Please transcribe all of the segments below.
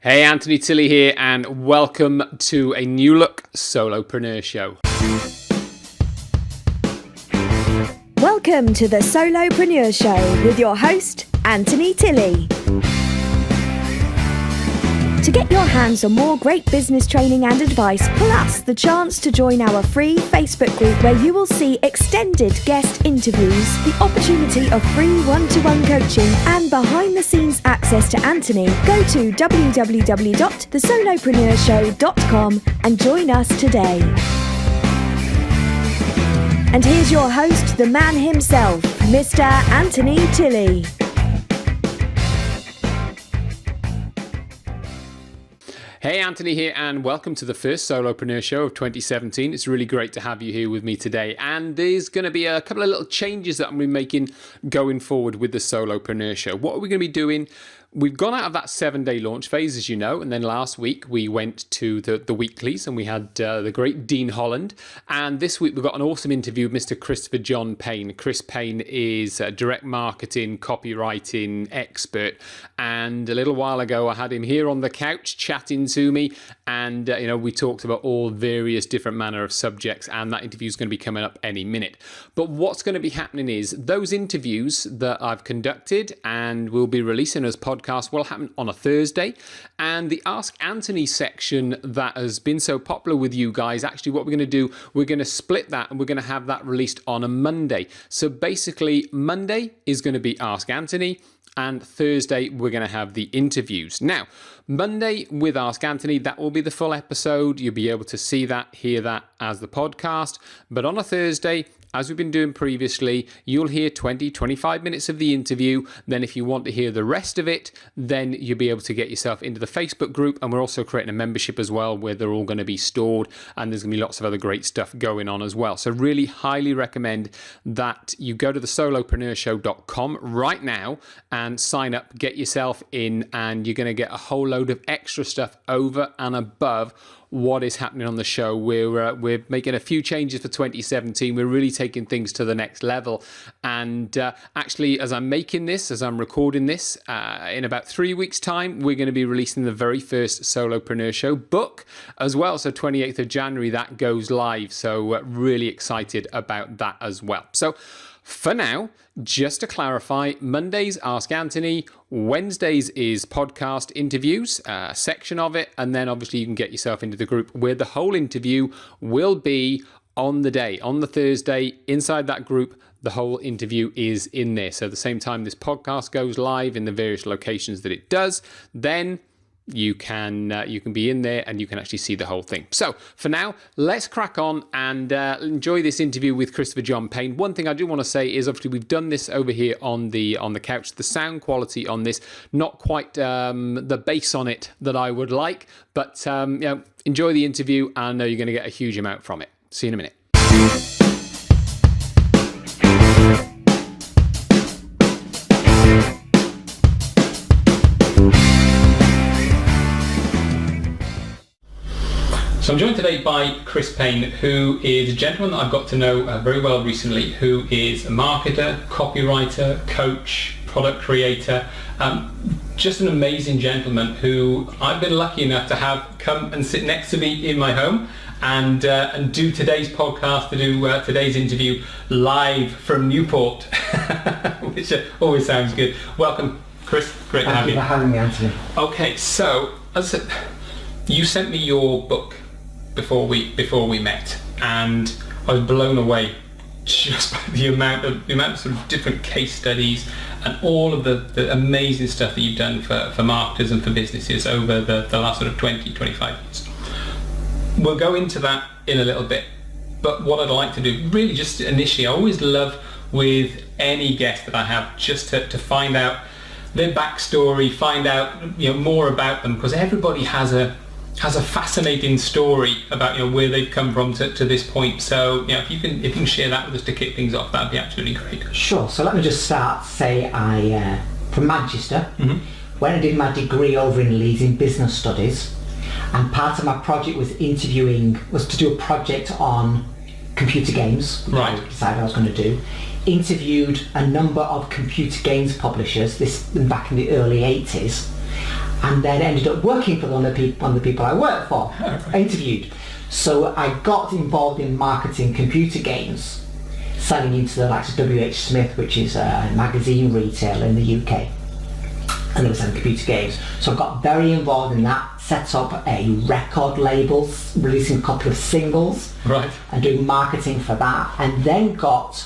Hey, Anthony Tilley here, and welcome to a new look Solopreneur show. Welcome to the Solopreneur show with your host, Anthony Tilley. To get your hands on more great business training and advice, plus the chance to join our free Facebook group where you will see extended guest interviews, the opportunity of free one-to-one coaching, and behind-the-scenes access to Anthony, go to www.thesolopreneurshow.com and join us today. And here's your host, the man himself, Mr. Anthony Tilley. Hey, Anthony here, and welcome to the first Solopreneur show of 2017. It's really great to have you here with me today. And there's going to be a couple of little changes that I'm going to be making going forward with the Solopreneur show. What are we going to be doing? We've gone out of that 7-day launch phase, as you know, and then last week we went to the weeklies and we had the great Dean Holland. And this week we've got an awesome interview with Mr. Christopher John Payne. Chris Payne is a direct marketing, copywriting expert. And a little while ago I had him here on the couch chatting to me, and we talked about all various different manner of subjects, and that interview is going to be coming up any minute. But what's going to be happening is those interviews that I've conducted and will be releasing as podcasts will happen on a Thursday, and the Ask Anthony section that has been so popular with you guys, actually what we're going to do, we're going to split that and we're going to have that released on a Monday. So basically Monday is going to be Ask Anthony, and Thursday we're going to have the interviews. Now, Monday with Ask Anthony, that will be the full episode. You'll be able to see that, hear that as the podcast. But on a Thursday, as we've been doing previously, you'll hear 20-25 minutes of the interview. Then if you want to hear the rest of it, then you'll be able to get yourself into the Facebook group. And we're also creating a membership as well, where they're all going to be stored. And there's going to be lots of other great stuff going on as well. So really highly recommend that you go to thesolopreneurshow.com right now and sign up, get yourself in, and you're going to get a whole load of extra stuff over and above what is happening on the show. We're making a few changes for 2017. We're really taking things to the next level. And actually, as I'm recording this, in about 3 weeks' time, we're going to be releasing the very first Solopreneur show book as well. So 28th of January, that goes live. So really excited about that as well. So for now, just to clarify, Mondays Ask Anthony, Wednesdays is podcast interviews, a section of it, and then obviously you can get yourself into the group where the whole interview will be on the day, on the Thursday. Inside that group, the whole interview is in there. So at the same time this podcast goes live in the various locations that it does, then you can be in there and you can actually see the whole thing. So for now, let's crack on and enjoy this interview with Christopher John Payne. One thing I do want to say is obviously we've done this over here on the couch. The sound quality on this, not quite the bass on it that I would like, but enjoy the interview. I know you're going to get a huge amount from it. See you in a minute. So I'm joined today by Chris Payne, who is a gentleman that I've got to know very well recently, who is a marketer, copywriter, coach, product creator, just an amazing gentleman who I've been lucky enough to have come and sit next to me in my home and do today's podcast, to do today's interview live from Newport, which always sounds good. Welcome, Chris. Great to have you. Thank you for having me, Anthony. Okay, so as I said, you sent me your book before we met, and I was blown away just by the amount of sort of different case studies and all of the amazing stuff that you've done for marketers and for businesses over the last sort of 20-25 years. We'll go into that in a little bit, but what I'd like to do really just initially, I always love with any guest that I have just to find out their backstory, find out more about them, because everybody has a fascinating story about where they've come from to this point. So if you can share that with us to kick things off, that'd be absolutely great. Sure. So let me just start. Say I from Manchester. Mm-hmm. When I did my degree over in Leeds in business studies, and part of my project was to do a project on computer games. Right. I decided I was going to do. Interviewed a number of computer games publishers. This back in the early 80s. and then ended up working for one of the people I work for, interviewed. So I got involved in marketing computer games, selling into the likes of W.H. Smith, which is a magazine retailer in the UK, and they were selling computer games. So I got very involved in that, set up a record label, releasing a couple of singles, Right. and doing marketing for that, and then got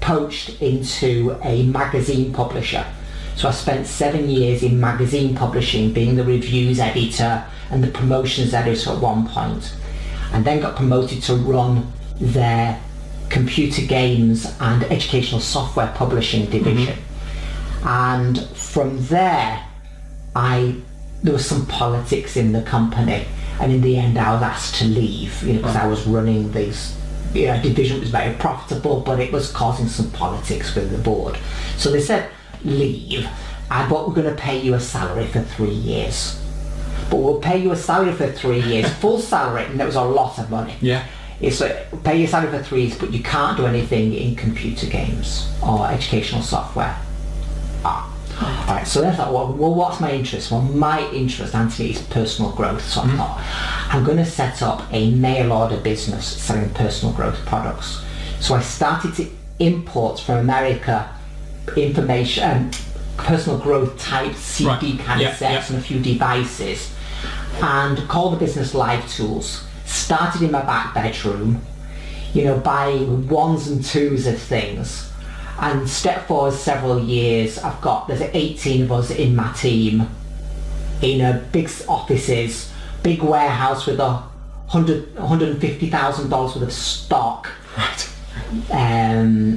poached into a magazine publisher. So I spent 7 years in magazine publishing, being the reviews editor and the promotions editor at one point, and then got promoted to run their computer games and educational software publishing division. And from there, there was some politics in the company, and in the end I was asked to leave, because I was running these division. Was very profitable, but it was causing some politics with the board. So they said, leave, but we're going to pay you a salary for 3 years. But we'll pay you a salary for 3 years, full salary, and that was a lot of money. Yeah. It's like, pay your salary for 3 years, but you can't do anything in computer games or educational software. Alright, so then I thought, well, what's my interest? Well, my interest, Anthony, is personal growth. So I thought, I'm going to set up a mail order business selling personal growth products. So I started to import from America information, personal growth type CD cassettes and a few devices, and called the business Live Tools. Started in my back bedroom, buying ones and twos of things, and step forward several years. There's 18 of us in my team, in a big offices, big warehouse with $150,000 worth of stock. Right.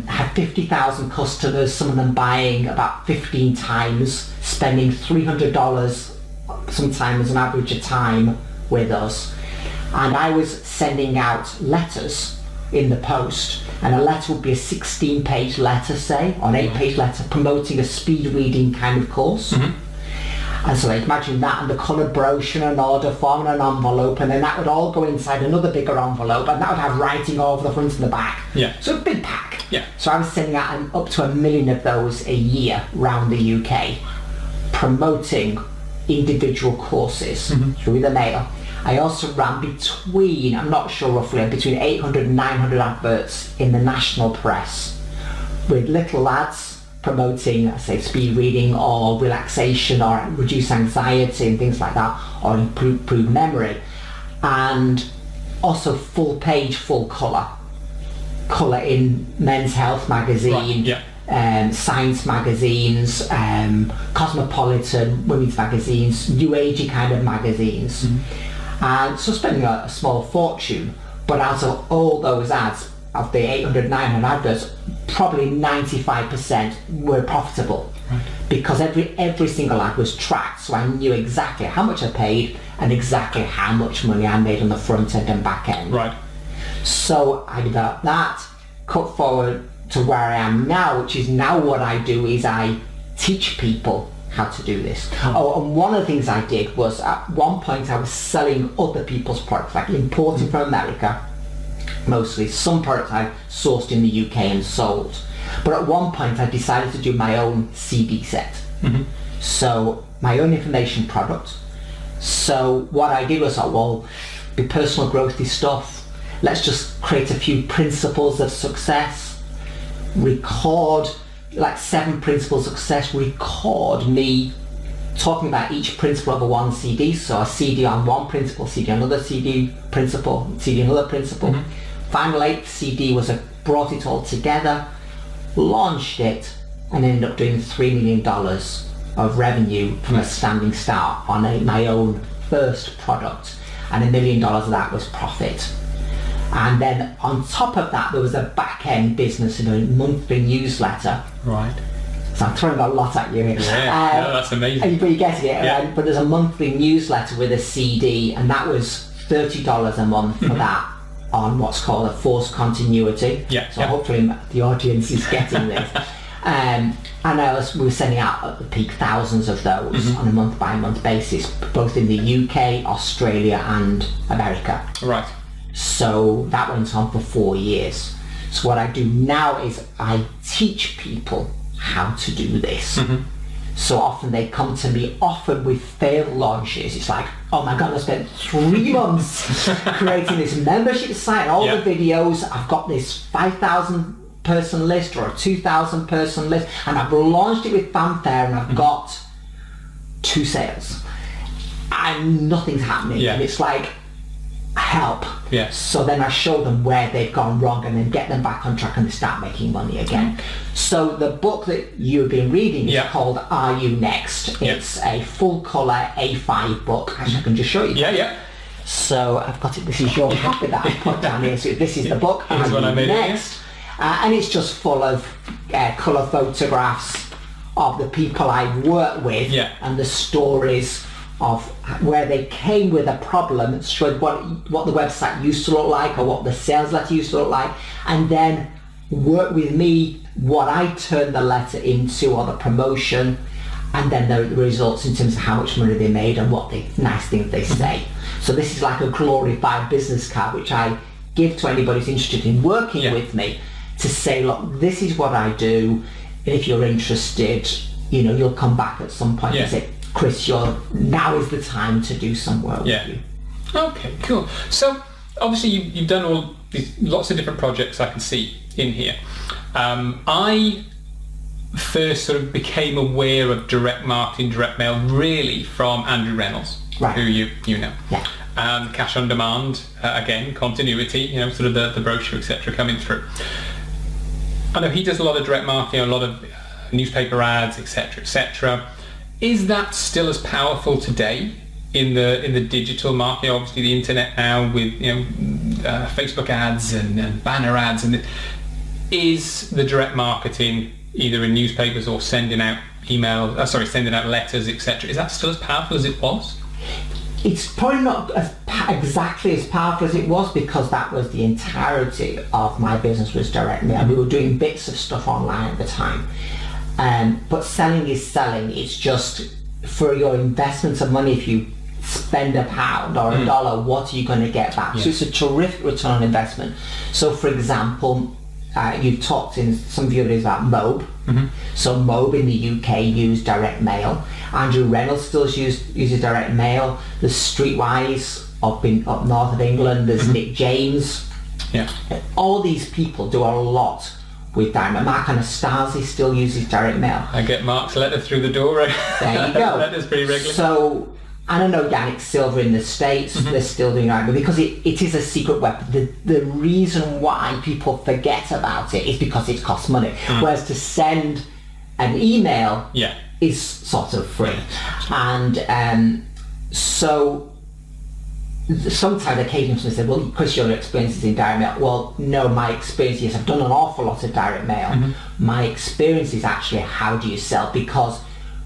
Had 50,000 customers, some of them buying about 15 times, spending $300 sometimes an average a time with us. And I was sending out letters in the post, and a letter would be a 16-page letter, say, or an 8-page letter promoting a speed reading kind of course. And so imagine that, and the coloured brochure, an order form, and an envelope, and then that would all go inside another bigger envelope, and that would have writing all over the front and the back. Yeah. So a big pack. Yeah. So I was sending out up to 1 million of those a year around the UK, promoting individual courses through the mail. I also ran between, I'm not sure roughly, between 800 and 900 adverts in the national press with little ads promoting, say, speed reading or relaxation or reduce anxiety and things like that, or improve memory, and also full page, full colour in Men's Health magazine, science magazines, cosmopolitan women's magazines, new agey kind of magazines. And so spending a small fortune, but out of all those ads, of the 800, 900 adverts, probably 95% were profitable. Because every single ad was tracked, so I knew exactly how much I paid and exactly how much money I made on the front end and back end. Right. So I developed that, cut forward to where I am now, which is now what I do is I teach people how to do this. And one of the things I did was, at one point I was selling other people's products, like importing from America, mostly. Some products I sourced in the UK and sold. But at one point I decided to do my own CD set. So my own information product. So what I did was, be personal growthy stuff. Let's just create a few principles of success, record like 7 principles of success, record me talking about each principle of a one CD. So a CD on one principle, CD on another CD principle, CD on another principle. Final 8th CD brought it all together, launched it, and ended up doing $3 million of revenue from a standing start on my own first product, and $1 million of that was profit. And then on top of that, there was a back-end business in a monthly newsletter. Right. So I'm throwing a lot at you here. Yeah, that's amazing. But you're getting it. Yeah. But there's a monthly newsletter with a CD, and that was $30 a month for that, on what's called a forced continuity. Yeah. So hopefully the audience is getting this. And we were sending out at the peak thousands of those on a month-by-month basis, both in the UK, Australia, and America. Right. So that went on for 4 years. So what I do now is I teach people how to do this. So often they come to me, often with failed launches. It's like, oh my God, I spent 3 months creating this membership site, all the videos. I've got this 5,000 person list or a 2,000 person list, and I've launched it with fanfare, and I've got 2 sales. And nothing's happening. And it's like, help. So then I show them where they've gone wrong and then get them back on track and they start making money again. So the book that you've been reading is called Are You Next? It's a full colour A5 book. Actually, I can just show you. So I've got it. This is your copy that I put down here. So this is the book, Are You Next? And it's just full of colour photographs of the people I work with and the stories of where they came with a problem, showed what the website used to look like or what the sales letter used to look like, and then work with me what I turned the letter into or the promotion, and then the results in terms of how much money they made and what the nice things they say. So this is like a glorified business card which I give to anybody who's interested in working with me, to say, look, this is what I do, and if you're interested, you'll come back at some point and say, Chris, now is the time to do some work with you. Okay, cool. So obviously you've done all these lots of different projects I can see in here. I first sort of became aware of direct marketing, direct mail, really from Andrew Reynolds, who you know. Cash on demand, again, continuity, sort of the brochure, etc., coming through. I know he does a lot of direct marketing, a lot of newspaper ads, etc., etc. Is that still as powerful today in the digital market? Obviously, the internet now with Facebook ads and banner ads, and is the direct marketing either in newspapers or sending out sending out letters, etc. Is that still as powerful as it was? It's probably not exactly as powerful as it was, because that was the entirety of my business was direct mail. We were doing bits of stuff online at the time. But selling is selling. It's just for your investments of money. If you spend £1 or $1, what are you going to get back? So it's a terrific return on investment. So for example, you've talked in some of your videos about Mobe. So Mobe in the UK used direct mail. Andrew Reynolds still uses direct mail. There's Streetwise up north of England. There's Nick James. All these people do a lot with direct mail. Mark Anastasi still uses direct mail. I get Mark's letter through the door. There you go. That is pretty regular. So, and I know Yannick Silver in the States, they're still doing direct mail, because it is a secret weapon. The reason why people forget about it is because it costs money. Whereas to send an email is sort of free. And so sometimes occasionally someone said, well, Chris, your experience is in direct mail. Well, no, my experience is I've done an awful lot of direct mail. My experience is actually how do you sell, because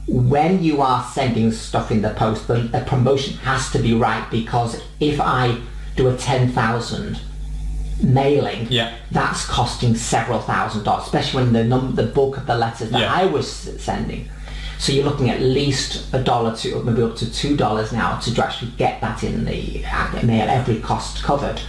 when you are sending stuff in the post, the promotion has to be right, because if I do a 10,000 mailing, that's costing several $1,000s, especially when the bulk of the letters that I was sending. So you're looking at least $1 to maybe up to $2 now to actually get that in the mail, every cost covered.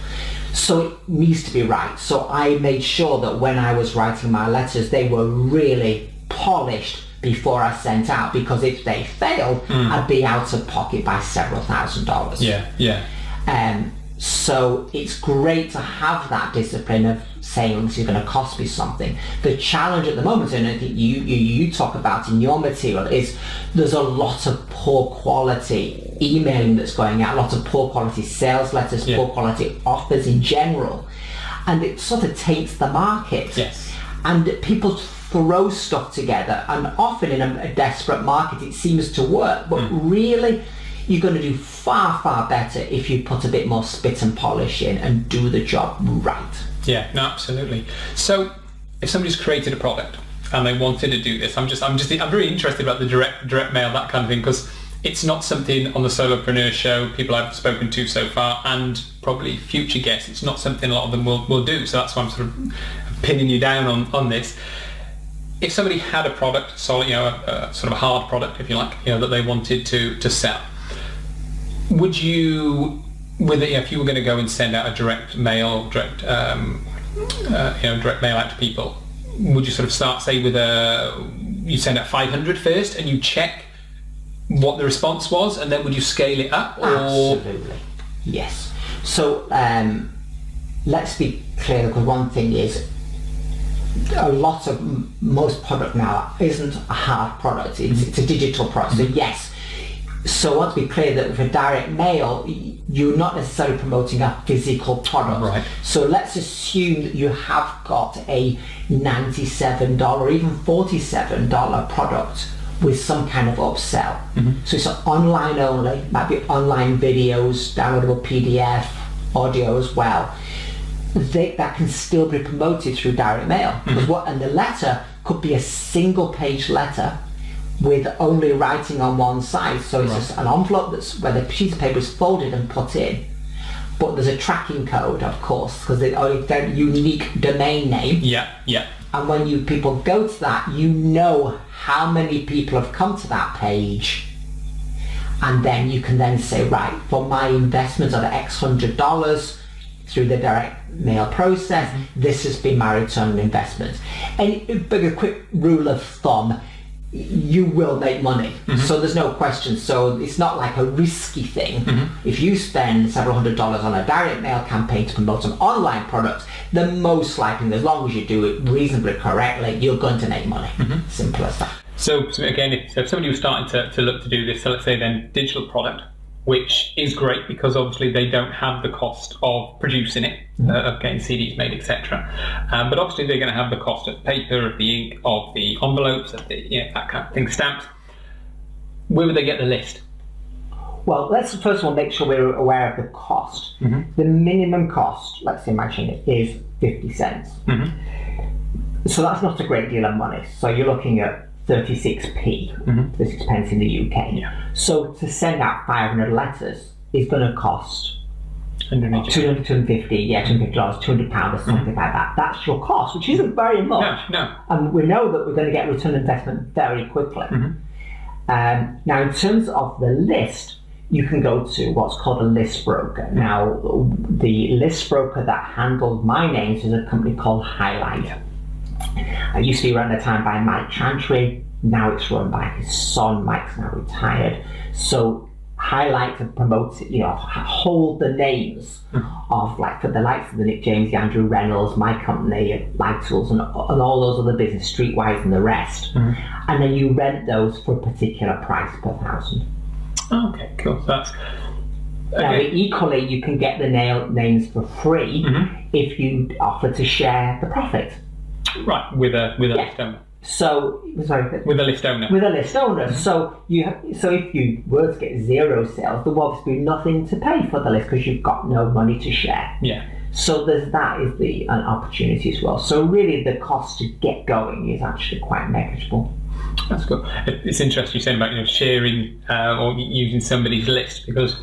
So it needs to be right. So I made sure that when I was writing my letters, they were really polished before I sent out, because if they failed, I'd be out of pocket by several $1,000s. So it's great to have that discipline of saying this is going to cost me something. The challenge at the moment, and I think you talk about in your material, is there's a lot of poor quality emailing that's going out, a lot of poor quality sales letters, poor quality offers in general, and it sort of taints the market. And people throw stuff together, and often in a desperate market it seems to work, but really you're going to do far better if you put a bit more spit and polish in and do the job right. No, absolutely. So if somebody's created a product and they wanted to do this, I'm very interested about the direct mail, that kind of thing, because it's not something on the Solopreneur show, people I've spoken to so far, and probably future guests, it's not something a lot of them will do. So that's why I'm sort of pinning you down on this. If somebody had a product, solid, a sort of a hard product, if you like, that they wanted to sell, would you, if you were going to go and send out a direct mail out to people, would you sort of start, say, with you send out 500 first and you check what the response was, and then would you scale it up? Or? Absolutely, yes. So let's be clear, because one thing is, most product now isn't a hard product, it's a digital product. So yes, so I want to be clear that for direct mail, you're not necessarily promoting a physical product. Right. So let's assume that you have got a $97 or even $47 product with some kind of upsell. So it's online only, might be online videos, downloadable PDF, audio as well. That can still be promoted through direct mail. And the letter could be a single page letter with only writing on one side. So it's just an envelope where the piece of paper is folded and put in. But there's a tracking code, of course, because they're unique domain name. Yeah. And when people go to that, you know how many people have come to that page. And then you can then say, right, for my investment of X $100 through the direct mail process, this has been my return on investment. And but a quick rule of thumb, you will make money. So there's no question. So it's not like a risky thing. If you spend several $100s on a direct mail campaign to promote an online product, then most likely, as long as you do it reasonably correctly, you're going to make money. Simple as that. So again, if somebody was starting to look to do this, so let's say then digital product, which is great because obviously they don't have the cost of producing it, of getting CDs made, etc. But obviously they're going to have the cost of paper, of the ink, of the envelopes, of the that kind of thing, stamps. Where would they get the list? Well, let's first of all make sure we're aware of the cost. The minimum cost, let's imagine it, is 50 cents. So that's not a great deal of money. So you're looking at 36p, 36 pence in the UK. So to send out 500 letters is going to cost $250, $250, £200 or something like that. That's your cost, which isn't very much. No. And we know that we're going to get return on investment very quickly. Now, in terms of the list, you can go to what's called a list broker. Now, the list broker that handled my names is a company called Highlight. It used to be run at the time by Mike Chantry. Now it's run by his son. Mike's now retired. So Highlight to promote, hold the names of, like, for the likes of the Nick James, the Andrew Reynolds, my company, Light Tools, and all those other business, Streetwise and the rest. And then you rent those for a particular price per 1,000. Okay, cool. So that's Now, equally, you can get the names for free if you offer to share the profit. Right, with a list owner. So, sorry. With a list owner. With a list owner. So if you were to get 0 sales, there will obviously be nothing to pay for the list because you've got no money to share. So that is an opportunity as well. So really, the cost to get going is actually quite negligible. That's cool. It's interesting you saying about sharing or using somebody's list, because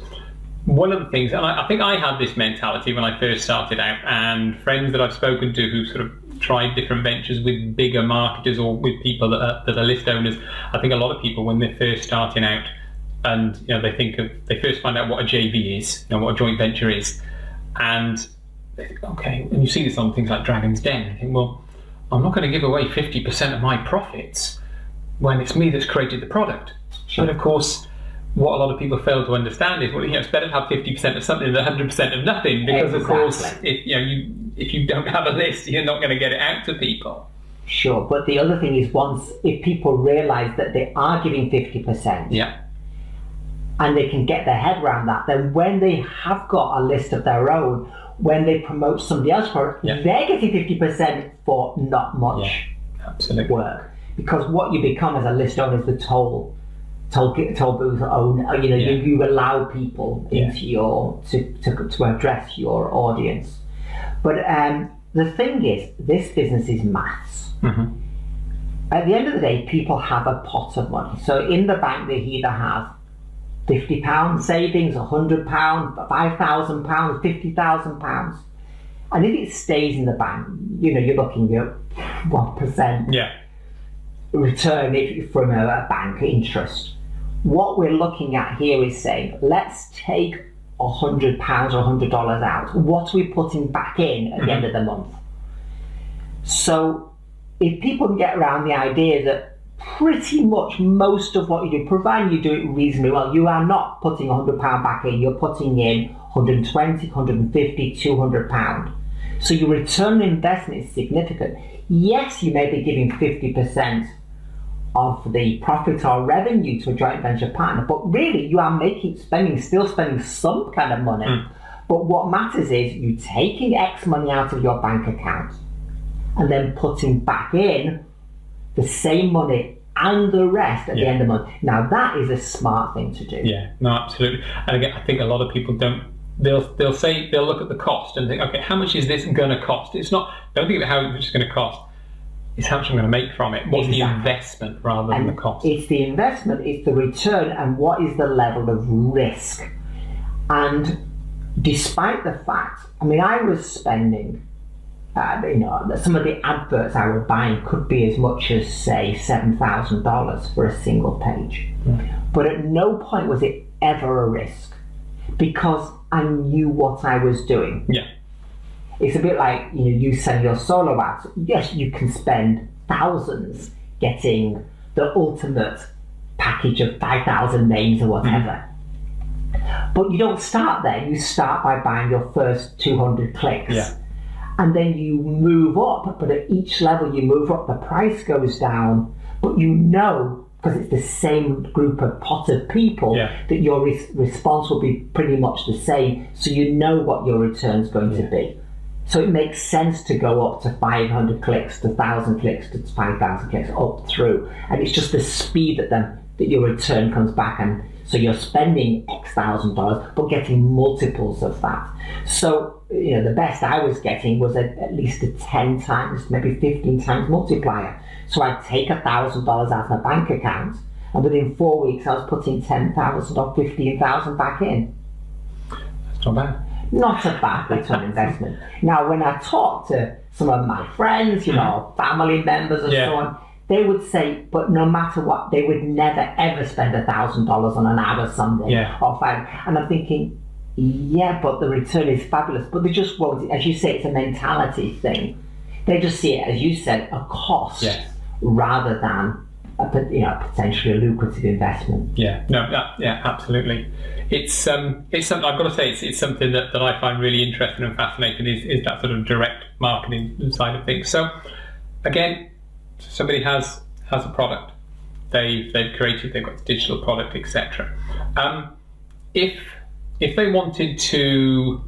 one of the things, and I think I had this mentality when I first started out, and friends that I've spoken to who sort of tried different ventures with bigger marketers or with people that are list owners, I think a lot of people, when they're first starting out and they first find out what a JV is, what a joint venture is, and they think, okay, and you see this on things like Dragon's Den, you think, well, I'm not going to give away 50% of my profits when it's me that's created the product. But of course, what a lot of people fail to understand is, it's better to have 50% of something than 100% of nothing, because of course, if you don't have a list, you're not going to get it out to people. Sure, but the other thing is, if people realise that they are giving 50%, and they can get their head around that, then when they have got a list of their own, when they promote somebody else's product, they're getting 50% for not much work. Because what you become as a list owner is the toll booth owner. You allow people into your to address your audience. But the thing is, this business is maths. At the end of the day, people have a pot of money. So in the bank, they either have £50 savings, £100, £5,000, £50,000, and if it stays in the bank, you're looking at 1% return from a bank interest. What we're looking at here is saying, let's take £100 or $100 out. What are we putting back in at the end of the month? So if people can get around the idea that pretty much most of what you do, providing you do it reasonably well, you are not putting £100 back in, you're putting in 120, 150, £200. So your return on investment is significant. Yes, you may be giving 50% of the profit or revenue to a joint venture partner, but really you are still spending some kind of money. But what matters is you taking X money out of your bank account and then putting back in the same money and the rest at the end of the month. Now that is a smart thing to do. Yeah, no, absolutely. And again, I think a lot of people don't. They'll look at the cost and think, okay, how much is this going to cost? It's not. Don't think about how much it's going to cost. It's how much I'm going to make from it. What's the investment rather than the cost? It's the investment. It's the return, and what is the level of risk. And despite the fact, I mean, I was spending. Some of the adverts I was buying could be as much as, say, $7,000 for a single page. But at no point was it ever a risk because I knew what I was doing. Yeah. It's a bit like, you sell your solo ads. Yes, you can spend thousands getting the ultimate package of 5,000 names or whatever. But you don't start there. You start by buying your first 200 clicks. Yeah. And then you move up, but at each level you move up, the price goes down, but because it's the same pot of people, that your response will be pretty much the same, so you know what your return's going to be. So it makes sense to go up to 500 clicks, to 1,000 clicks, to 5,000 clicks, up through. And it's just the speed that your return comes back, and so you're spending X $1,000 but getting multiples of that. So the best I was getting was at least a 10 times, maybe 15 times multiplier. So I'd take $1,000 out of my bank account, and within 4 weeks I was putting 10,000 or 15,000 back in. That's not bad. Not a bad return on investment. Now, when I talk to some of my friends, family members and so on, they would say, but no matter what, they would never ever spend $1,000 on an ad or something, or five. And I'm thinking, but the return is fabulous. But they just won't. As you say, it's a mentality thing. They just see it, as you said, a cost rather than a potentially lucrative investment. Yeah, absolutely. It's something I've got to say. It's something that I find really interesting and fascinating. Is that sort of direct marketing side of things. So again, somebody has a product, they've created, they've got a digital product, etc. If they wanted to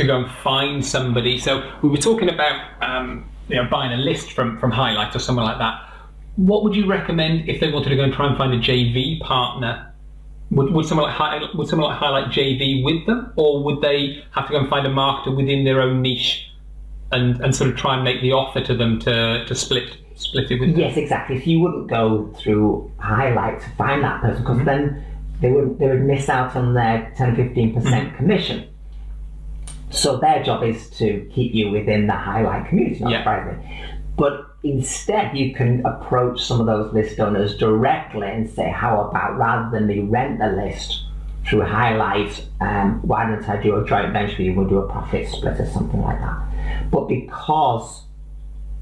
go and find somebody, so we were talking about buying a list from Highlight or someone like that. What would you recommend if they wanted to go and try and find a JV partner? Would someone like Highlight JV with them, or would they have to go and find a marketer within their own niche and sort of try and make the offer to them to split it with them? Yes, exactly. So you wouldn't go through Highlight to find that person, because then they would miss out on their 10 or 15% commission. So their job is to keep you within the Highlight community, not surprisingly. But instead, you can approach some of those list owners directly and say, how about, rather than me rent the list through Highlight, why don't I do a joint venture with you? We'll do a profit split or something like that. But because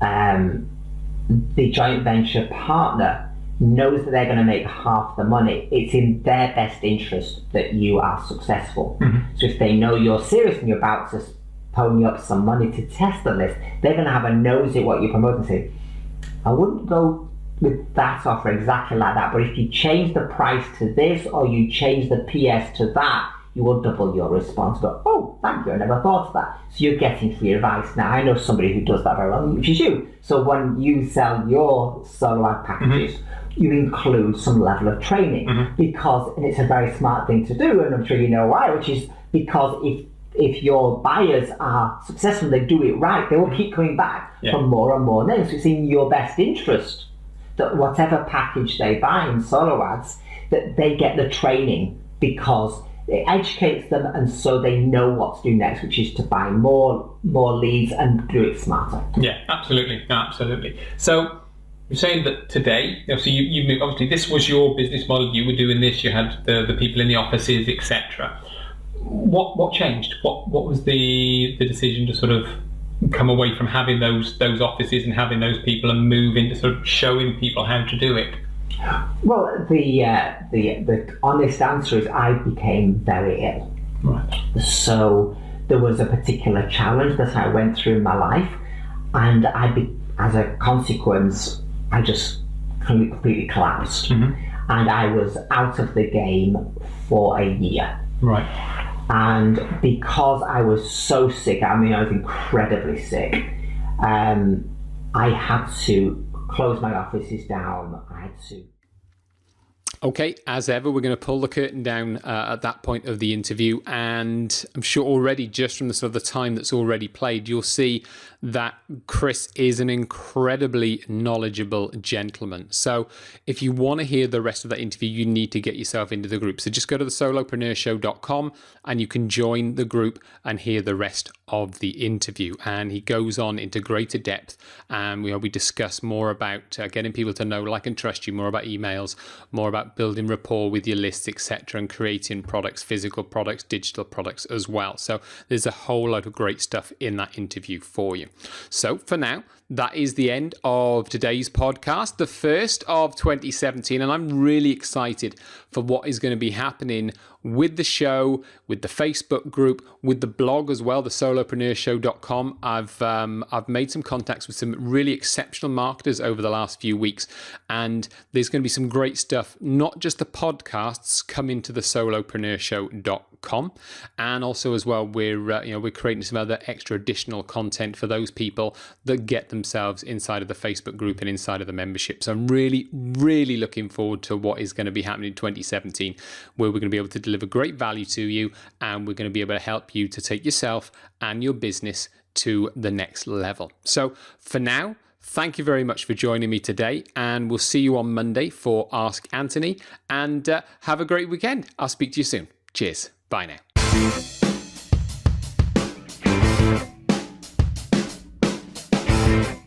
the joint venture partner knows that they're going to make half the money, it's in their best interest that you are successful. So if they know you're serious and you're about to pony up some money to test the list, they're going to have a nose at what you promote and say, I wouldn't go with that offer exactly like that, but if you change the price to this, or you change the PS to that, you will double your response. Go, oh, thank you, I never thought of that. So you're getting free advice. Now, I know somebody who does that very well, which is you. So when you sell your solo ad packages, you include some level of training, because, and it's a very smart thing to do, and I'm sure you know why, which is because if your buyers are successful, they do it right, they will keep coming back for more and more names. So it's in your best interest that whatever package they buy in solo ads, that they get the training, because it educates them, and so they know what to do next, which is to buy more leads and do it smarter. Yeah, absolutely. So you're saying that today, so you moved, obviously this was your business model, you were doing this, you had the people in the offices, etc. What changed? What was the decision to sort of come away from having those offices and having those people and move into sort of showing people how to do it? Well, the honest answer is I became very ill. Right. So there was a particular challenge that I went through in my life, and as a consequence, I just completely collapsed. And I was out of the game for a year. Right. And because I was so sick, I was incredibly sick, I had to close my offices down. I had to. Okay, as ever, we're going to pull the curtain down at that point of the interview, and I'm sure already, just from the sort of the time that's already played, you'll see that Chris is an incredibly knowledgeable gentleman. So if you want to hear the rest of that interview, you need to get yourself into the group. So just go to thesolopreneurShow.com and you can join the group and hear the rest of the interview. And he goes on into greater depth, and we discuss more about getting people to know, like, and trust you, more about emails, more about building rapport with your lists, etc., and creating products, physical products, digital products as well. So there's a whole lot of great stuff in that interview for you. So for now, that is the end of today's podcast, the first of 2017, and I'm really excited for what is going to be happening with the show, with the Facebook group, with the blog as well, the solopreneurshow.com. I've made some contacts with some really exceptional marketers over the last few weeks, and there's going to be some great stuff, not just the podcasts, coming to the solopreneurshow.com, and also as well we're creating some other extra additional content for those people that get themselves inside of the Facebook group and inside of the membership. So I'm really looking forward to what is going to be happening in 2017, where we're going to be able to deliver great value to you, and we're going to be able to help you to take yourself and your business to the next level. So for now, thank you very much for joining me today, and we'll see you on Monday for Ask Anthony, and have a great weekend. I'll speak to you soon. Cheers. Bye now.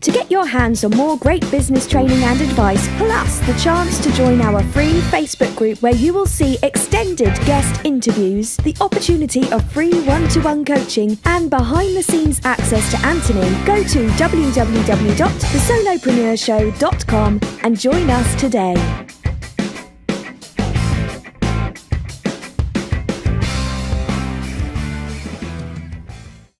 To get your hands on more great business training and advice, plus the chance to join our free Facebook group where you will see extended guest interviews, the opportunity of free one-to-one coaching, and behind-the-scenes access to Anthony, go to www.thesolopreneurshow.com and join us today.